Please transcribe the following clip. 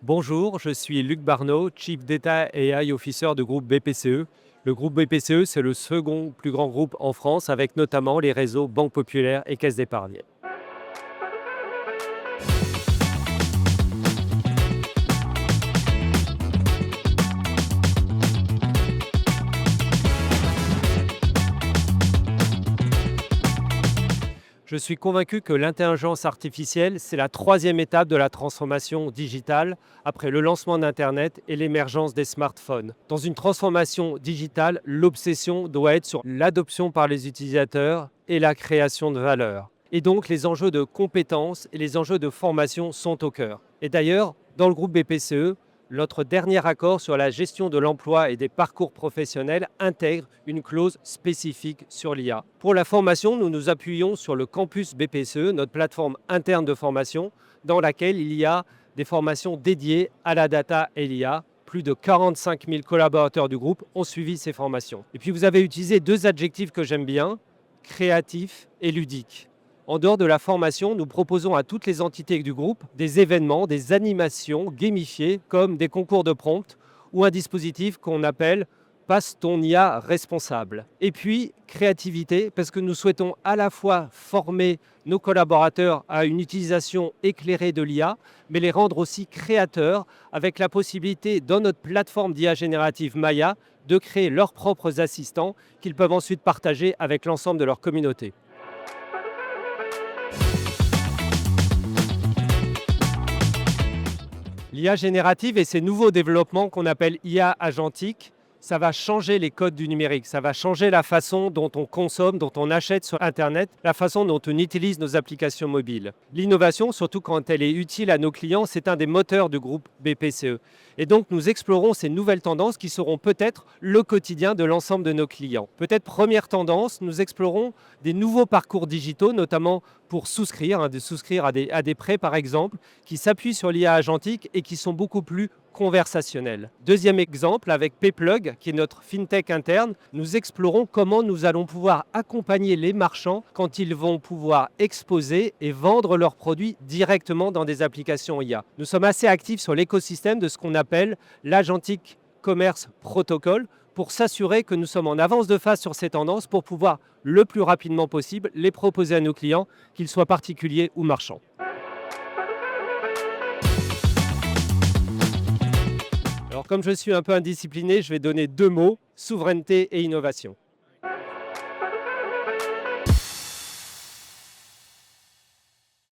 Bonjour, je suis Luc Barneau, Chief Data AI Officer du groupe BPCE. Le groupe BPCE, c'est le second plus grand groupe en France, avec notamment les réseaux Banque Populaire et Caisse d'Épargne. Je suis convaincu que l'intelligence artificielle, c'est la troisième étape de la transformation digitale après le lancement d'Internet et l'émergence des smartphones. Dans une transformation digitale, l'obsession doit être sur l'adoption par les utilisateurs et la création de valeur. Et donc, les enjeux de compétences et les enjeux de formation sont au cœur. Et d'ailleurs, dans le groupe BPCE, notre dernier accord sur la gestion de l'emploi et des parcours professionnels intègre une clause spécifique sur l'IA. Pour la formation, nous nous appuyons sur le campus BPCE, notre plateforme interne de formation, dans laquelle il y a des formations dédiées à la data et l'IA. Plus de 45 000 collaborateurs du groupe ont suivi ces formations. Et puis vous avez utilisé deux adjectifs que j'aime bien, créatif et ludique. En dehors de la formation, nous proposons à toutes les entités du groupe des événements, des animations gamifiées comme des concours de prompt ou un dispositif qu'on appelle Passe ton IA responsable. Et puis, créativité, parce que nous souhaitons à la fois former nos collaborateurs à une utilisation éclairée de l'IA, mais les rendre aussi créateurs avec la possibilité, dans notre plateforme d'IA générative Maya, de créer leurs propres assistants qu'ils peuvent ensuite partager avec l'ensemble de leur communauté. L'IA générative et ces nouveaux développements qu'on appelle IA agentique, ça va changer les codes du numérique, ça va changer la façon dont on consomme, dont on achète sur Internet, la façon dont on utilise nos applications mobiles. L'innovation, surtout quand elle est utile à nos clients, c'est un des moteurs du groupe BPCE. Et donc nous explorons ces nouvelles tendances qui seront peut-être le quotidien de l'ensemble de nos clients. Peut-être première tendance, nous explorons des nouveaux parcours digitaux, notamment pour souscrire, de souscrire à des prêts par exemple, qui s'appuient sur l'IA agentique et qui sont beaucoup plus conversationnels. Deuxième exemple, avec Payplug, qui est notre fintech interne, nous explorons comment nous allons pouvoir accompagner les marchands quand ils vont pouvoir exposer et vendre leurs produits directement dans des applications IA. Nous sommes assez actifs sur l'écosystème de ce qu'on appelle l'Agentic Commerce Protocol pour s'assurer que nous sommes en avance de phase sur ces tendances pour pouvoir le plus rapidement possible les proposer à nos clients, qu'ils soient particuliers ou marchands. Alors comme je suis un peu indiscipliné, je vais donner deux mots, souveraineté et innovation.